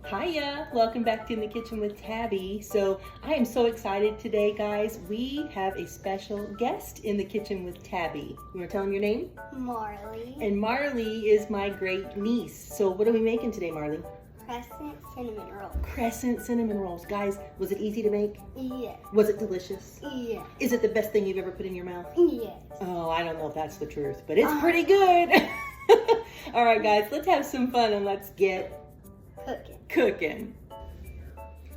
Hiya, welcome back to In the Kitchen with Tabby. So I am so excited today, guys. We have a special guest in the kitchen with Tabby. You want to tell him your name? Marley. And Marley is my great niece. So what are we making today, Marley? Crescent Cinnamon Rolls. Crescent Cinnamon Rolls. Guys, was it easy to make? Yes. Was it delicious? Yes. Is it the best thing you've ever put in your mouth? Yes. Oh, I don't know if that's the truth, but it's pretty good. All right, guys, let's have some fun and let's get cooking.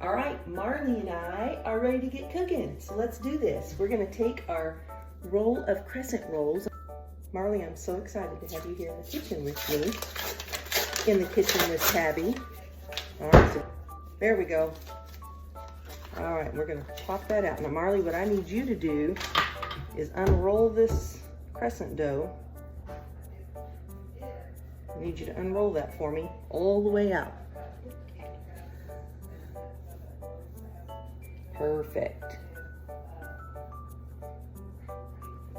All right, Marley and I are ready to get cooking, so let's do this. We're gonna take our roll of Crescent Rolls. Marley, I'm so excited to have you here in the kitchen with me. In the kitchen with Tabby. All right, so there we go. All right, we're gonna pop that out. Now, Marley, what I need you to do is unroll this crescent dough. I need you to unroll that for me all the way out. Perfect.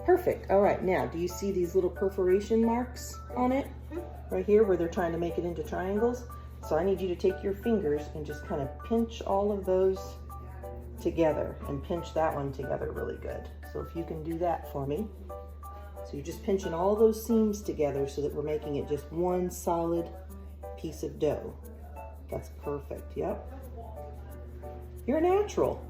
Perfect. All right, now, do you see these little perforation marks on it? Right here where they're trying to make it into triangles? So I need you to take your fingers and just kind of pinch all of those together and pinch that one together really good. So if you can do that for me. So you're just pinching all those seams together so that we're making it just one solid piece of dough. That's perfect, yep. You're a natural.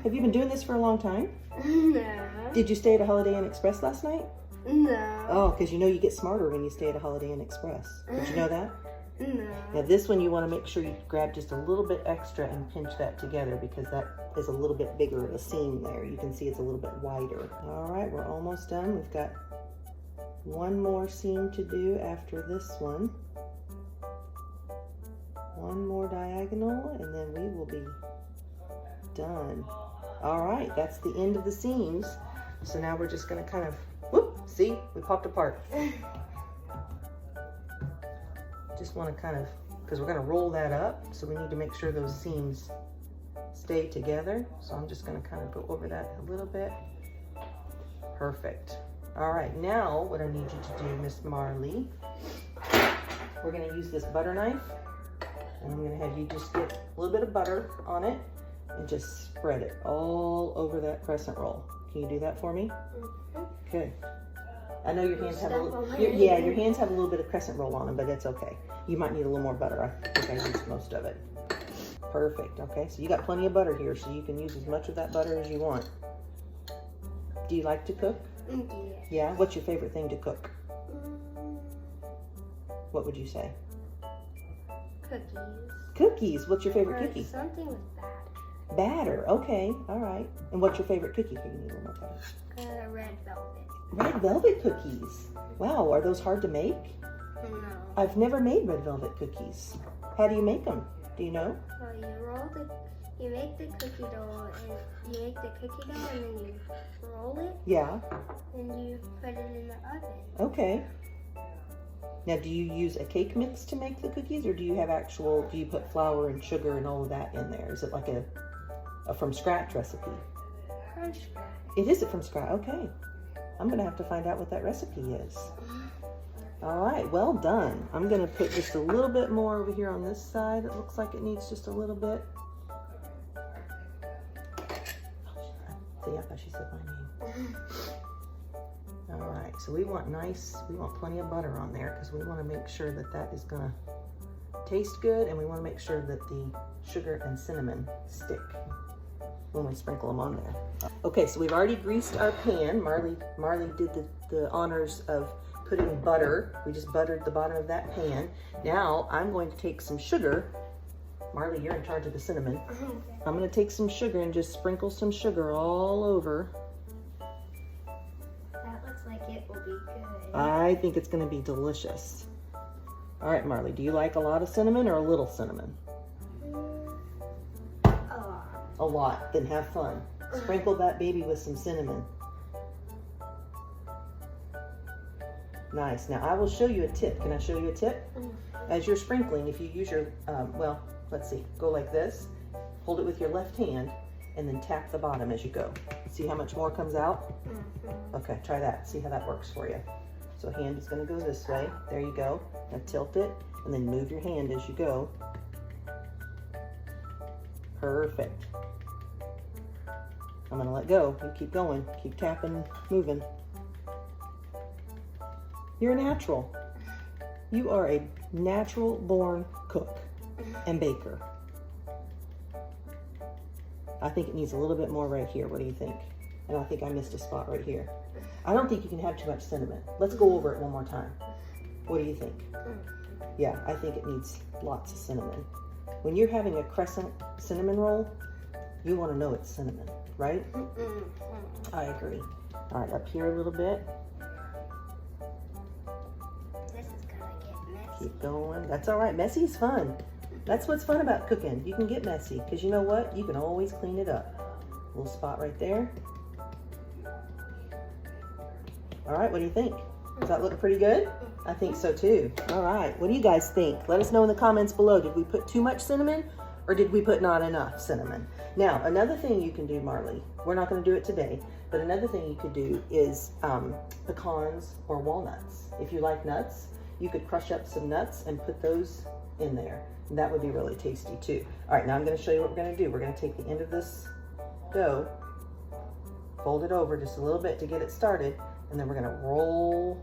Have you been doing this for a long time? No. Did you stay at a Holiday Inn Express last night? No. Oh, because you know you get smarter when you stay at a Holiday Inn Express. Did you know that? No. Now this one you want to make sure you grab just a little bit extra and pinch that together because that is a little bit bigger of a seam there. You can see it's a little bit wider. All right, we're almost done. We've got one more seam to do after this one. One more diagonal and then we will be done. All right, that's the end of the seams. So now we're just gonna kind of, whoop, see, we popped apart. Just wanna kind of, because we're gonna roll that up, so we need to make sure those seams stay together. So I'm just gonna kind of go over that a little bit. Perfect. All right, now what I need you to do, Miss Marley, we're gonna use this butter knife, and I'm gonna have you just get a little bit of butter on it and just spread it all over that crescent roll. Can you do that for me? Okay. I know your hands have a little, your hands have a little bit of crescent roll on them, but it's okay. You might need a little more butter. I think I used most of it. Perfect, okay. So you got plenty of butter here, so you can use as much of that butter as you want. Do you like to cook? Yeah? What's your favorite thing to cook? What would you say? Cookies. Cookies. What's your favorite cookie? Something with batter. Batter. Okay. All right. And what's your favorite cookie? Can you need a little more butter? Red velvet. Red velvet cookies. Wow. Are those hard to make? No. I've never made red velvet cookies. How do you make them? Do you know? Well, you make the cookie dough and then you roll it. Yeah. And you put it in the oven. Okay. Now, do you use a cake mix to make the cookies, or do you have do you put flour and sugar and all of that in there? Is it like a from scratch recipe? From scratch. It is from scratch. Okay. I'm gonna have to find out what that recipe is. All right, well done. I'm gonna put just a little bit more over here on this side. It looks like it needs just a little bit. See, I thought she said my name. All right, so we want plenty of butter on there because we want to make sure that that is gonna taste good, and we want to make sure that the sugar and cinnamon stick when we sprinkle them on there. Okay, so we've already greased our pan. Marley did the honors of putting butter. We just buttered the bottom of that pan. Now I'm going to take some sugar. Marley, you're in charge of the cinnamon. I'm going to take some sugar and just sprinkle some sugar all over. That looks like it will be good. I think it's going to be delicious. All right, Marley, do you like a lot of cinnamon or a little cinnamon? A lot. A lot. Then have fun. Sprinkle that baby with some cinnamon. Nice. Now I will show you a tip. Can I show you a tip? As you're sprinkling, if you use your, well, let's see, go like this. Hold it with your left hand and then tap the bottom as you go. See how much more comes out? Okay, try that. See how that works for you. So hand is going to go this way. There you go. Now tilt it and then move your hand as you go. Perfect. I'm gonna let go. You keep going. Keep tapping, moving. You're a natural. You are a natural born cook and baker. I think it needs a little bit more right here. What do you think? And I think I missed a spot right here. I don't think you can have too much cinnamon. Let's go over it one more time. What do you think? Yeah, I think it needs lots of cinnamon. When you're having a Crescent Cinnamon Roll, you want to know it's cinnamon, right? I agree. All right, up here a little bit. This is gonna get messy. Keep going. That's all right. Messy's fun. That's what's fun about cooking. You can get messy because you know what? You can always clean it up. Little spot right there. All right, what do you think? Does that look pretty good? I think so too. All right, what do you guys think? Let us know in the comments below. Did we put too much cinnamon or did we put not enough cinnamon? Now, another thing you can do, Marley, we're not gonna do it today, but another thing you could do is pecans or walnuts. If you like nuts, you could crush up some nuts and put those in there. And that would be really tasty too. All right, now I'm gonna show you what we're gonna do. We're gonna take the end of this dough, fold it over just a little bit to get it started, and then we're gonna roll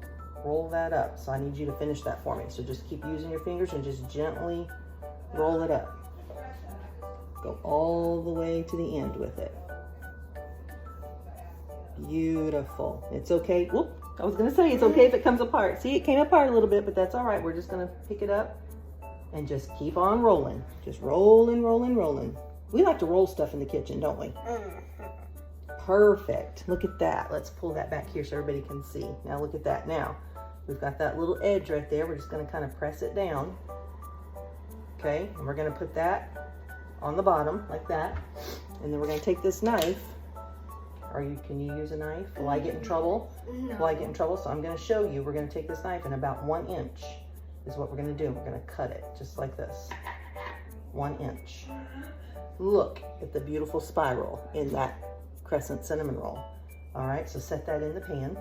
that up. So I need you to finish that for me. So just keep using your fingers and just gently roll it up. Go all the way to the end with it. Beautiful. It's okay. Whoop, I was gonna say it's okay if it comes apart. See, it came apart a little bit, but that's all right. We're just gonna pick it up and just keep on rolling. Just rolling, rolling, rolling. We like to roll stuff in the kitchen, don't we? Perfect. Look at that. Let's pull that back here so everybody can see. Now look at that. Now, we've got that little edge right there. We're just gonna kind of press it down. Okay, and we're gonna put that on the bottom like that. And then we're gonna take this knife. Can you use a knife? Will I get in trouble? No. Will I get in trouble? So I'm gonna show you. We're gonna take this knife and about 1 inch is what we're gonna do. We're gonna cut it just like this. 1 inch. Look at the beautiful spiral in that Crescent Cinnamon Roll. All right, so set that in the pan.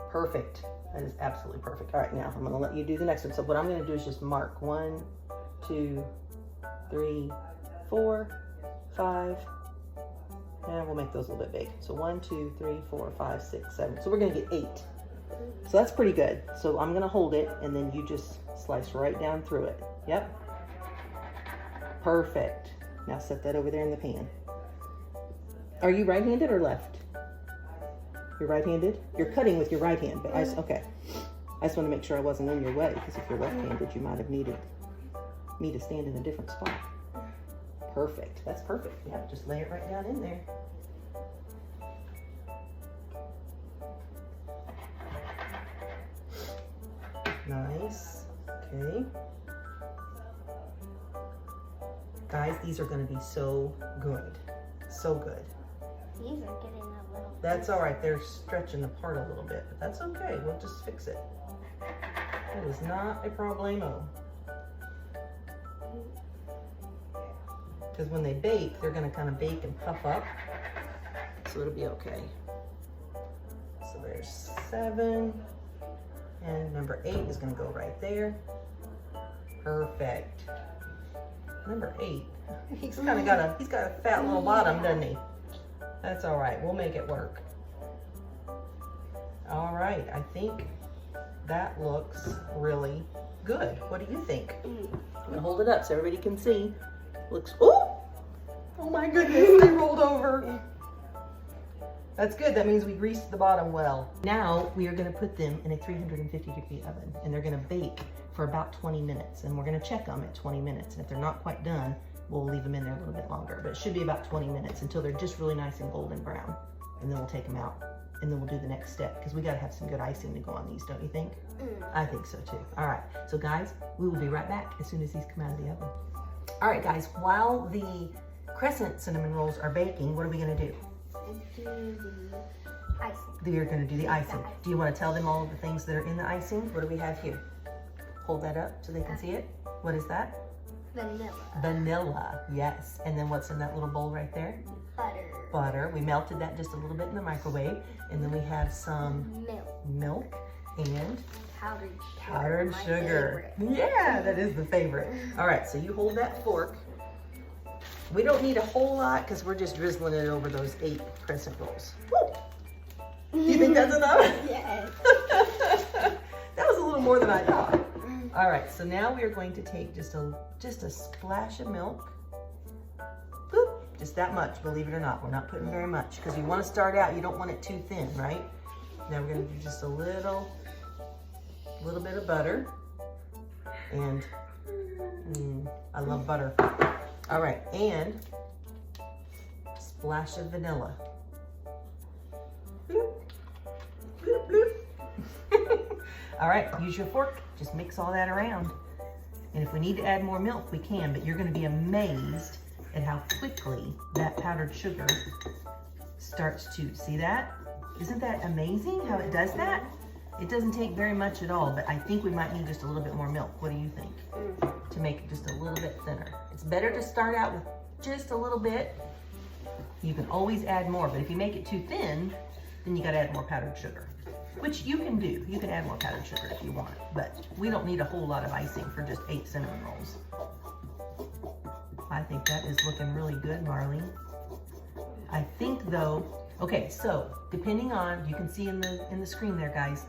Perfect. That is absolutely perfect. All right, now I'm gonna let you do the next one. So what I'm gonna do is just mark 1, 2, 3, 4, 5, and we'll make those a little bit big. So 1, 2, 3, 4, 5, 6, 7. So we're gonna get 8. So that's pretty good. So I'm gonna hold it and then you just slice right down through it. Yep. Perfect. Now set that over there in the pan. Are you right-handed or left? You're right-handed? You're cutting with your right hand, but okay. I just want to make sure I wasn't in your way, because if you're left-handed, you might have needed me to stand in a different spot. Perfect. That's perfect. Yeah, just lay it right down in there. Nice. Okay. Guys, these are going to be so good. So good. These are getting a little. That's all right. They're stretching apart a little bit, but that's okay. We'll just fix it. That is not a problemo. Because when they bake, they're going to kind of bake and puff up. So it'll be okay. So there's 7. And number 8 is going to go right there. Perfect. Number 8. He's got a fat little bottom, doesn't he? That's all right. We'll make it work. All right. I think that looks really good. What do you think? I'm gonna hold it up so everybody can see. Looks. Oh my goodness! They rolled over. That's good. That means we greased the bottom well. Now we are going to put them in a 350-degree oven, and they're going to bake for about 20 minutes. And we're going to check them at 20 minutes. And if they're not quite done, we'll leave them in there a little bit longer. But it should be about 20 minutes until they're just really nice and golden brown. And then we'll take them out, and then we'll do the next step, because we got to have some good icing to go on these, don't you think? I think so too. All right. So guys, we will be right back as soon as these come out of the oven. All right, guys. While the Crescent Cinnamon Rolls are baking, what are we going to do? Do the icing. You're going to do the icing. Do you want to tell them all of the things that are in the icing? What do we have here? Hold that up so they can see it. What is that? Vanilla. Vanilla, yes. And then what's in that little bowl right there? Butter. Butter. We melted that just a little bit in the microwave. And then we have some milk and powdered sugar. My favorite. Yeah, that is the favorite. All right, so you hold that fork We don't need a whole lot because we're just drizzling it over those 8 Crescent Rolls. Woo! You think that's enough? Yes. That was a little more than I thought. All right, so now we are going to take just a splash of milk. Boop, just that much, believe it or not. We're not putting very much because you want to start out, you don't want it too thin, right? Now we're going to do just a little bit of butter. And I love butter. All right, and splash of vanilla. Bloop, bloop, bloop. All right, use your fork. Just mix all that around. And if we need to add more milk, we can, but you're gonna be amazed at how quickly that powdered sugar starts to, see that? Isn't that amazing how it does that? It doesn't take very much at all, but I think we might need just a little bit more milk. What do you think? To make it just a little bit thinner. It's better to start out with just a little bit. You can always add more, but if you make it too thin, then you gotta add more powdered sugar, which you can do. You can add more powdered sugar if you want, but we don't need a whole lot of icing for just 8 cinnamon rolls. I think that is looking really good, Marley. I think though, okay, so depending on, you can see in the screen there, guys,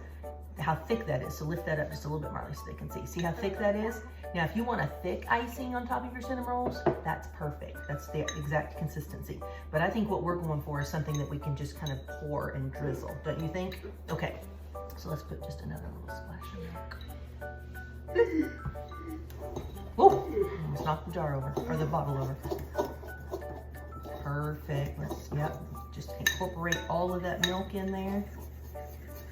how thick that is. So lift that up just a little bit, Marley, so they can see. See how thick that is? Now, if you want a thick icing on top of your cinnamon rolls, that's perfect. That's the exact consistency. But I think what we're going for is something that we can just kind of pour and drizzle, don't you think? Okay, so let's put just another little splash of milk. Whoa, almost knocked the jar over, or the bottle over. Perfect, yep, just incorporate all of that milk in there.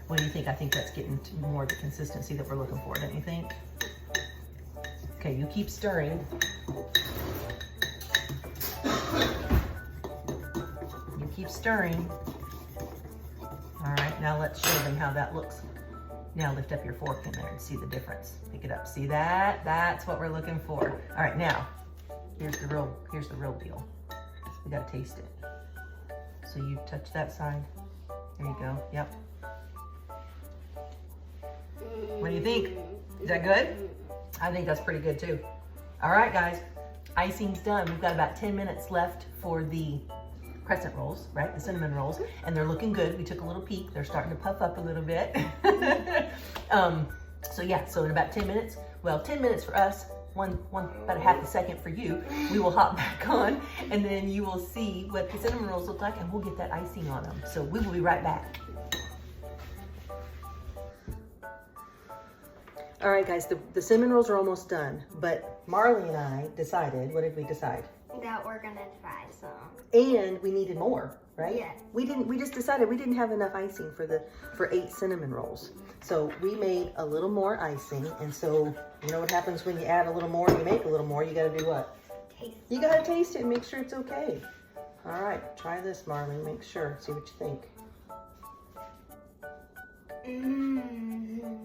What do you think? I think that's getting to more of the consistency that we're looking for, don't you think? Okay, you keep stirring. You keep stirring. All right, now let's show them how that looks. Now lift up your fork in there and see the difference. Pick it up, see that? That's what we're looking for. All right, now, here's the real deal. We gotta taste it. So you touch that side. There you go, yep. What do you think? Is that good? I think that's pretty good too. All right, guys, icing's done. We've got about 10 minutes left for the Crescent Rolls, right? The cinnamon rolls, and they're looking good. We took a little peek. They're starting to puff up a little bit. So yeah, so in about 10 minutes, well, 10 minutes for us, about a half a second for you, we will hop back on, and then you will see what the cinnamon rolls look like, and we'll get that icing on them. So we will be right back. All right, guys, the cinnamon rolls are almost done, but Marley and I decided, what did we decide? That we're gonna try some. And we needed more, right? Yeah. We just decided we didn't have enough icing for 8 cinnamon rolls. So we made a little more icing, and so you know what happens when you add a little more, you make a little more, you gotta do what? Taste. You gotta taste it and make sure it's okay. All right, try this, Marley, make sure, see what you think.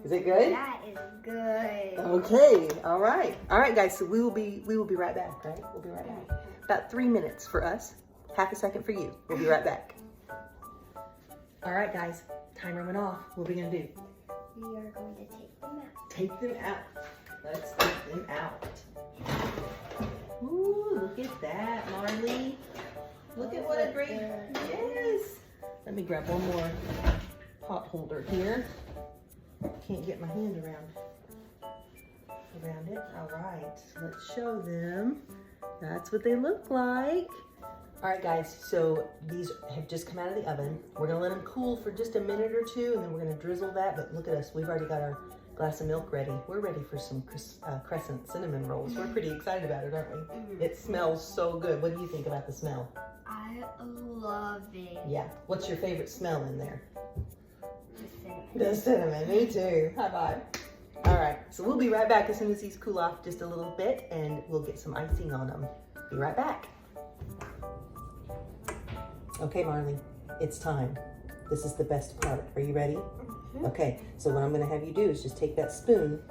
Is it good? That is good. Okay, all right, guys. So we will be right back, right? We'll be right back. About 3 minutes for us, half a second for you. We'll be right back. All right, guys. Timer went off. What are we gonna do? We are going to take them out. Take them out. Let's take them out. Ooh, look at that, Marley. Look at what a great. Yes. Let me grab one more pot holder here. Can't get my hand around it. All right, let's show them. That's what they look like. All right, guys, so these have just come out of the oven. We're gonna let them cool for just a minute or two, and then we're gonna drizzle that. But look at us, we've already got our glass of milk ready. We're ready for some Crescent Cinnamon Rolls. We're pretty excited about it, aren't we? It smells so good. What do you think about the smell? I love it. Yeah, what's your favorite smell in there? The cinnamon. The cinnamon, me too. High five. All right, so we'll be right back as soon as these cool off just a little bit, and we'll get some icing on them. Be right back. Okay, Marley, it's time. This is the best part. Are you ready? Mm-hmm. Okay, so what I'm gonna have you do is just take that spoon,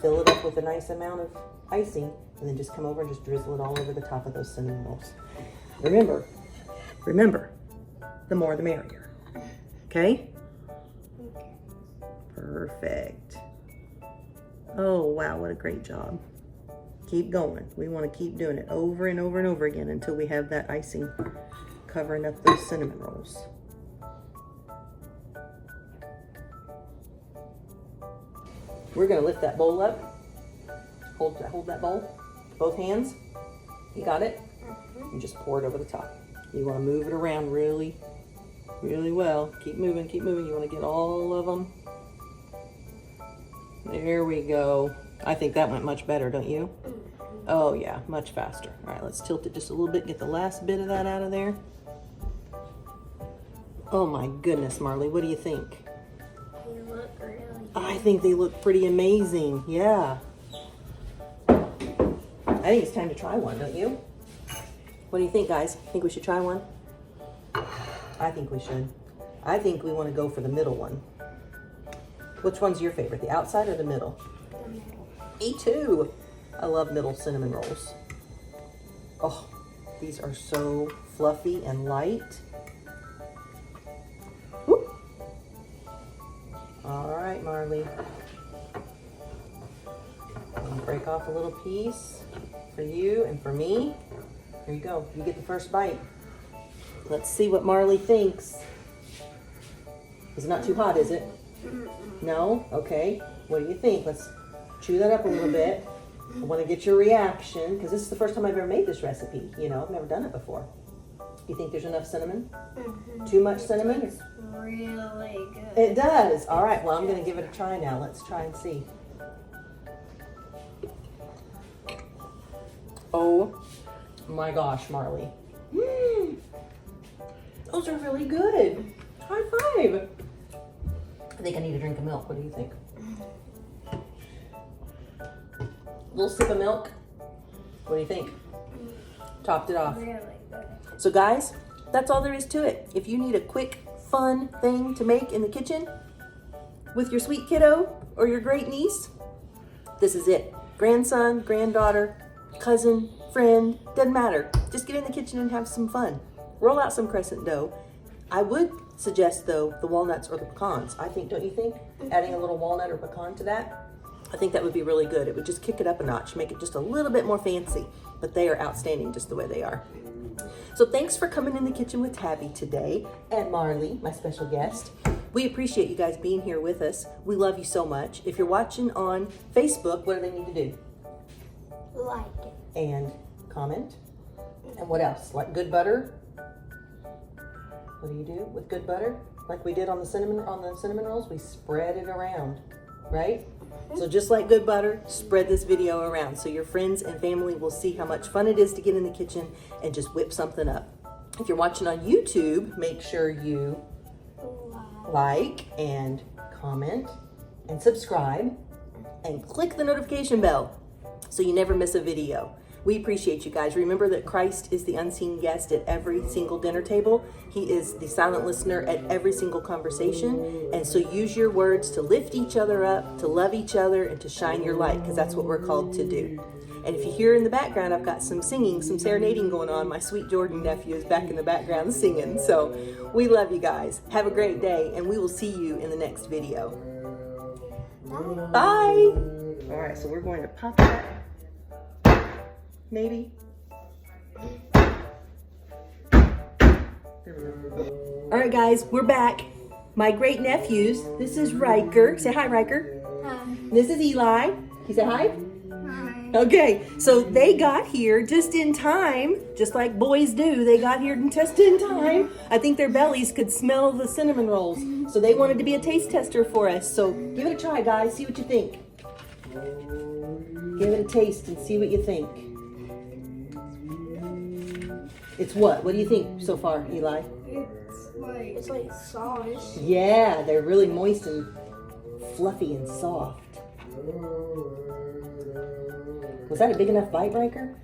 fill it up with a nice amount of icing, and then just come over and just drizzle it all over the top of those cinnamon rolls. Remember, the more the merrier. Okay? Perfect. Oh, wow, what a great job. Keep going. We want to keep doing it over and over and over again until we have that icing covering up those cinnamon rolls. We're going to lift that bowl up. Hold that bowl. Both hands. You got it? And just pour it over the top. You want to move it around really, really well. Keep moving, keep moving. You want to get all of them. There we go. I think that went much better, don't you? Oh yeah, much faster. All right, let's tilt it just a little bit, get the last bit of that out of there. Oh my goodness, Marley, what do you think? They look really good. I think they look pretty amazing, yeah. I think it's time to try one, don't you? What do you think, guys? Think we should try one? I think we should. I think we want to go for the middle one. Which one's your favorite, the outside or the middle? The middle. Me too. I love middle cinnamon rolls. Oh, these are so fluffy and light. Whoop. All right, Marley. I'll break off a little piece for you and for me. Here you go. You get the first bite. Let's see what Marley thinks. Is it not too hot, is it? No? Okay. What do you think? Let's chew that up a little bit. I want to get your reaction because this is the first time I've ever made this recipe. You know, I've never done it before. You think there's enough cinnamon? Too much cinnamon? It's really good. It does. All right. Well, I'm going to give it a try now. Let's try and see. Oh my gosh, Marley. Those are really good. High five. I think I need a drink of milk. What do you think? A little sip of milk. What do you think? Topped it off. Really good. So guys, that's all there is to it. If you need a quick, fun thing to make in the kitchen with your sweet kiddo or your great niece, this is it. Grandson, granddaughter, cousin, friend, doesn't matter. Just get in the kitchen and have some fun. Roll out some crescent dough. I would suggest though the walnuts or the pecans. I think, don't you think? Adding a little walnut or pecan to that, I think that would be really good. It would just kick it up a notch, make it just a little bit more fancy, but they are outstanding just the way they are. So thanks for coming in the kitchen with Tabby today and Marley, my special guest. We appreciate you guys being here with us. We love you so much. If you're watching on Facebook, what do they need to do? Like it. And comment. And what else? Like good butter? What do you do with good butter? Like we did on the cinnamon rolls, we spread it around, right? So just like good butter, spread this video around so your friends and family will see how much fun it is to get in the kitchen and just whip something up. If you're watching on YouTube, make sure you like and comment and subscribe and click the notification bell so you never miss a video. We appreciate you guys. Remember that Christ is the unseen guest at every single dinner table. He is the silent listener at every single conversation. And so use your words to lift each other up, to love each other, and to shine your light, because that's what we're called to do. And if you hear in the background, I've got some singing, some serenading going on. My sweet Jordan nephew is back in the background singing. So we love you guys. Have a great day, and we will see you in the next video. Bye. All right, so we're going to pop that. Maybe. All right, guys, we're back. My great nephews. This is Riker. Say hi, Riker. Hi. This is Eli. Can you say hi? Hi. Okay, so they got here just in time, just like boys do. They got here just in time. I think their bellies could smell the cinnamon rolls, so they wanted to be a taste tester for us. So give it a try, guys. See what you think. Give it a taste and see what you think. It's what? What do you think so far, Eli? It's like soft. Yeah, they're really moist and fluffy and soft. Was that a big enough bite, Riker?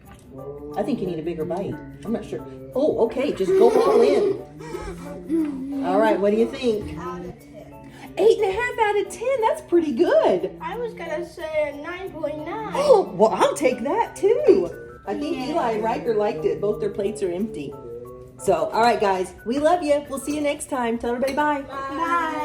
I think you need a bigger bite. I'm not sure. Oh, okay, just go all in. All right, what do you think? Out of 10. 8.5 out of 10, that's pretty good. I was gonna say a 9.9. Oh, well, I'll take that too. I think Eli and Riker liked it. Both their plates are empty. So, all right, guys, we love you. We'll see you next time. Tell everybody bye. Bye.